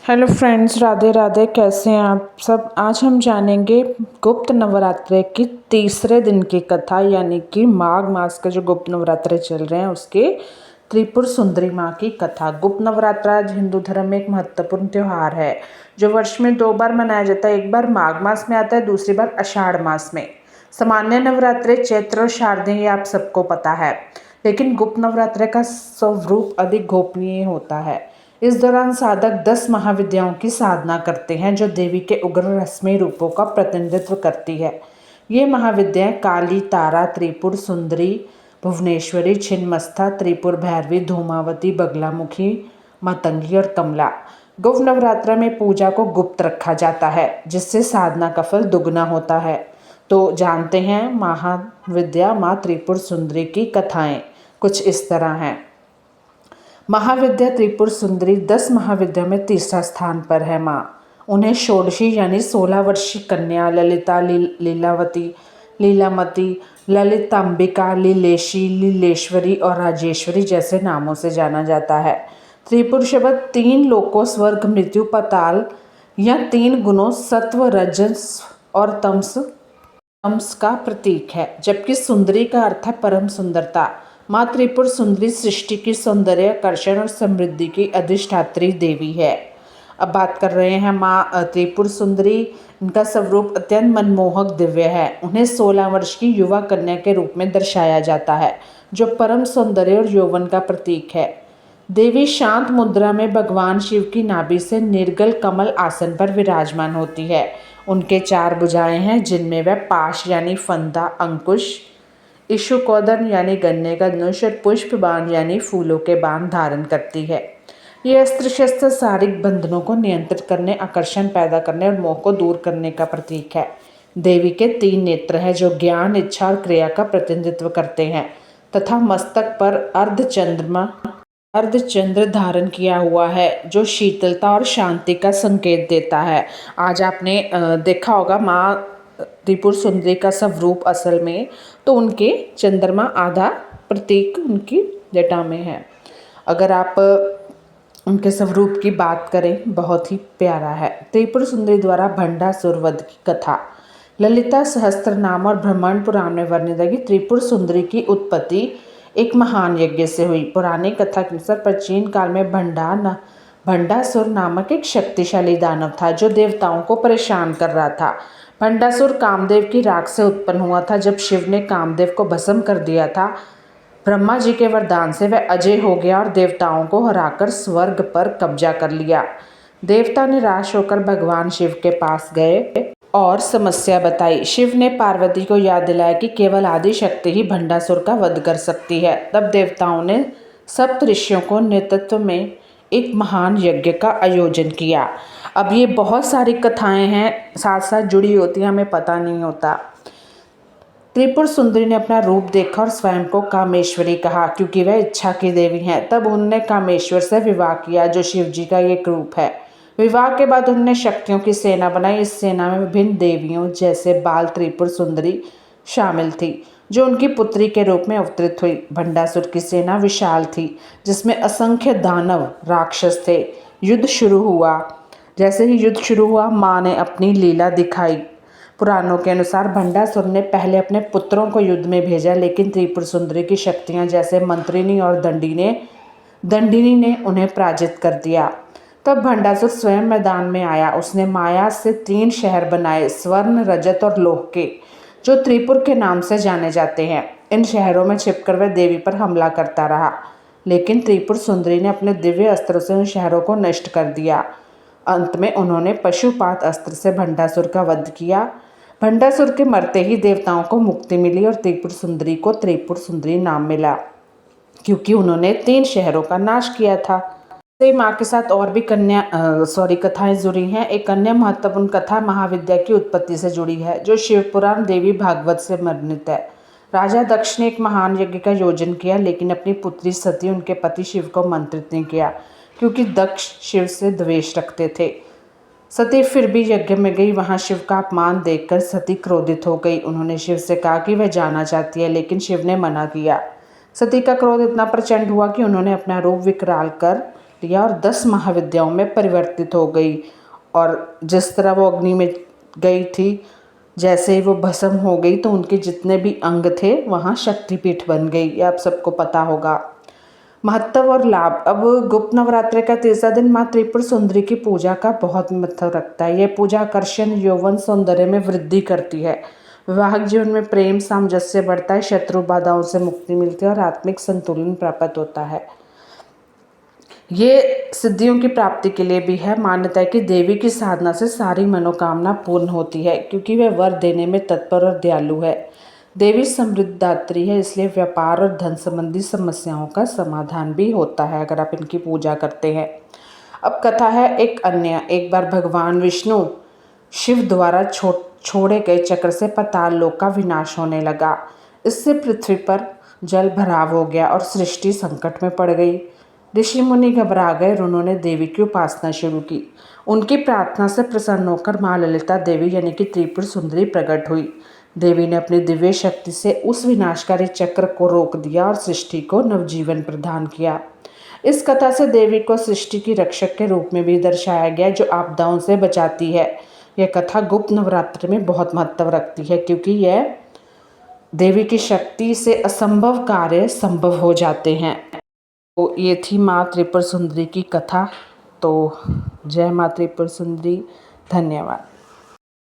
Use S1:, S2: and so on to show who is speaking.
S1: Hello friends, Radhe Radhe. कैसे हैं आप सब। आज हम जानेंगे गुप्त नवरात्रे की तीसरे दिन की कथा, यानी कि माघ मास के जो गुप्त नवरात्रे चल रहे हैं उसके त्रिपुर सुंदरी माँ की कथा। गुप्त नवरात्रा हिंदू धर्म में एक महत्वपूर्ण त्यौहार है जो वर्ष में 2 बार मनाया जाता है। एक बार माघ मास में आता है, दूसरी बार आषाढ़ मास में। सामान्य नवरात्रे चैत्र और शारदीय ये आप सबको पता है, लेकिन गुप्त नवरात्रे का स्वरूप अधिक गोपनीय होता है। इस दौरान साधक 10 महाविद्याओं की साधना करते हैं जो देवी के उग्र रश्मि रूपों का प्रतिनिधित्व करती है। ये महाविद्याएं काली, तारा, त्रिपुर सुंदरी, भुवनेश्वरी, छिन्नमस्ता, त्रिपुर भैरवी, धूमावती, बगलामुखी, मातंगी और कमला। गुप्त नवरात्र में पूजा को गुप्त रखा जाता है जिससे साधना का फल दुगना होता है। तो जानते हैं महाविद्या माँ त्रिपुर सुंदरी की कथाएं कुछ इस तरह हैं। महाविद्या त्रिपुर सुंदरी 10 महाविद्या में तीसरा स्थान पर है माँ। उन्हें षोडशी यानी 16 वर्षीय कन्या, ललिता, लीलावती, लीलामती, ललितांबिका, लीलेशी, लीलेश्वरी और राजेश्वरी जैसे नामों से जाना जाता है। त्रिपुर शब्द 3 लोकों स्वर्ग, मृत्यु, पाताल या 3 गुणों सत्व, रजस और तमस का प्रतीक है, जबकि सुंदरी का अर्थ है परम सुंदरता। माँ त्रिपुर सुंदरी सृष्टि की सौंदर्य, आकर्षण और समृद्धि की अधिष्ठात्री देवी है। अब बात कर रहे हैं माँ त्रिपुर सुंदरी। इनका स्वरूप अत्यंत मनमोहक दिव्य है। उन्हें 16 वर्ष की युवा कन्या के रूप में दर्शाया जाता है जो परम सौंदर्य और यौवन का प्रतीक है। देवी शांत मुद्रा में भगवान शिव की नाभि से निर्गल कमल आसन पर विराजमान होती है। उनके 4 भुजाएं हैं जिनमें वह पाश यानी फंदा, अंकुश, इशुकोदन यानी गन्ने का धनुष और पुष्प बाण यानी फूलों के बाण धारण करती है। ये अस्त्र शस्त्र शारीरिक बंधनों को नियंत्रित करने, आकर्षण पैदा करने और मोह को दूर करने का प्रतीक है। देवी के 3 नेत्र हैं जो ज्ञान, इच्छा और क्रिया का प्रतिनिधित्व करते हैं तथा मस्तक पर अर्धचंद्र धारण किया हुआ है जो शीतलता और शांति का संकेत देता है। आज आपने देखा होगा माँ त्रिपुर सुंदरी का स्वरूप असल में, तो उनके चंद्रमा आधा प्रतीक उनकी जटा में है। अगर आप उनके स्वरूप की बात करें, बहुत ही प्यारा है। त्रिपुर सुंदरी द्वारा भंडासुर वध की कथा। ललिता सहस्त्रनाम और ब्रह्मांड पुराण में वर्णित है कि त्रिपुर सुंदरी की उत्पत्ति एक महान यज्ञ से हुई। पुरानी कथा के अनुसार प्राचीन काल में भंडासुर नामक एक शक्तिशाली दानव था जो देवताओं को परेशान कर रहा था। भंडासुर कामदेव की राख से उत्पन्न हुआ था। जब शिव ने कामदेव को भस्म कर दिया था, ब्रह्मा जी के वरदान से वह अजय हो गया और देवताओं को हराकर स्वर्ग पर कब्जा कर लिया। देवता निराश होकर भगवान शिव के पास गए और समस्या बताई। शिव ने पार्वती को याद दिलाया कि केवल आदि शक्ति ही भंडासुर का वध कर सकती है। तब देवताओं ने सप्त ऋषियों को नेतृत्व में एक महान यज्ञ का आयोजन किया। अब ये बहुत सारी कथाएं हैं, साथ साथ जुड़ी होती हैं, हमें पता नहीं होता। त्रिपुर सुंदरी ने अपना रूप देखा और स्वयं को कामेश्वरी कहा क्योंकि वह इच्छा की देवी हैं। तब उन्होंने कामेश्वर से विवाह किया जो शिव जी का एक रूप है। विवाह के बाद उन्होंने शक्तियों की सेना बनाई। इस सेना में विभिन्न देवियों जैसे बाल त्रिपुर सुंदरी शामिल थी जो उनकी पुत्री के रूप में अवतरित हुई। भंडासुर की सेना विशाल थी जिसमें असंख्य दानव राक्षस थे। युद्ध शुरू हुआ। जैसे ही युद्ध शुरू हुआ, माँ ने अपनी लीला दिखाई। पुराणों के अनुसार भंडासुर ने पहले अपने पुत्रों को युद्ध में भेजा, लेकिन त्रिपुर सुंदरी की शक्तियाँ जैसे मंत्रिनी और दंडिनी ने उन्हें पराजित कर दिया। तब भंडासुर स्वयं मैदान में आया। उसने माया से 3 शहर बनाए, स्वर्ण, रजत और लोह के, जो त्रिपुर के नाम से जाने जाते हैं। इन शहरों में छिपकर वह देवी पर हमला करता रहा, लेकिन त्रिपुर सुंदरी ने अपने दिव्य अस्त्रों से उन शहरों को नष्ट कर दिया। अंत में उन्होंने पशुपात अस्त्र से भंडासुर का वध किया। भंडासुर के मरते ही देवताओं को मुक्ति मिली और त्रिपुर सुंदरी को त्रिपुर सुंदरी नाम मिला क्योंकि उन्होंने 3 शहरों का नाश किया था। माँ के साथ और भी कथाएं जुड़ी हैं। एक अन्य महत्वपूर्ण कथा महाविद्या की उत्पत्ति से जुड़ी है जो शिवपुराण देवी भागवत से वर्णित है। राजा दक्ष ने एक महान यज्ञ का आयोजन किया, लेकिन अपनी पुत्री सती उनके पति शिव को मंत्रित नहीं किया क्योंकि दक्ष शिव से द्वेष रखते थे। सती फिर भी यज्ञ में गई। वहां शिव का अपमान देखकर सती क्रोधित हो गई। उन्होंने शिव से कहा कि वह जाना चाहती है, लेकिन शिव ने मना किया। सती का क्रोध इतना प्रचंड हुआ कि उन्होंने अपना रूप विकराल कर लिया और 10 महाविद्याओं में परिवर्तित हो गई। और जिस तरह वो अग्नि में गई थी, जैसे ही वो भस्म हो गई तो उनके जितने भी अंग थे वहाँ शक्तिपीठ बन गई। ये आप सबको पता होगा। महत्व और लाभ। अब गुप्त नवरात्रि का तीसरा दिन माँ त्रिपुर सुंदरी की पूजा का बहुत महत्व रखता है। ये पूजा आकर्षण, यौवन, सौंदर्य में वृद्धि करती है। विवाहिक जीवन में प्रेम सामंजस्य बढ़ता है, शत्रु बाधाओं से मुक्ति मिलती है और आत्मिक संतुलन प्राप्त होता है। ये सिद्धियों की प्राप्ति के लिए भी है। मान्यता है कि देवी की साधना से सारी मनोकामना पूर्ण होती है, क्योंकि वह वर देने में तत्पर और दयालु है। देवी समृद्धात्री है, इसलिए व्यापार और धन संबंधी समस्याओं का समाधान भी होता है अगर आप इनकी पूजा करते हैं। अब कथा है एक अन्य। एक बार भगवान विष्णु शिव द्वारा छोड़े गए चक्र से पाताल लोक का विनाश होने लगा। इससे पृथ्वी पर जल भराव हो गया और सृष्टि संकट में पड़ गई। ऋषि मुनि घबरा गए और उन्होंने देवी की उपासना शुरू की। उनकी प्रार्थना से प्रसन्न होकर माँ ललिता देवी यानी कि त्रिपुर सुंदरी प्रकट हुई। देवी ने अपनी दिव्य शक्ति से उस विनाशकारी चक्र को रोक दिया और सृष्टि को नवजीवन प्रदान किया। इस कथा से देवी को सृष्टि की रक्षक के रूप में भी दर्शाया गया, जो आपदाओं से बचाती है। यह कथा गुप्त नवरात्र में बहुत महत्व रखती है, क्योंकि यह देवी की शक्ति से असंभव कार्य संभव हो जाते हैं। तो ये थी माँ त्रिपुर सुंदरी की कथा। तो जय माँ त्रिपुर सुंदरी। धन्यवाद।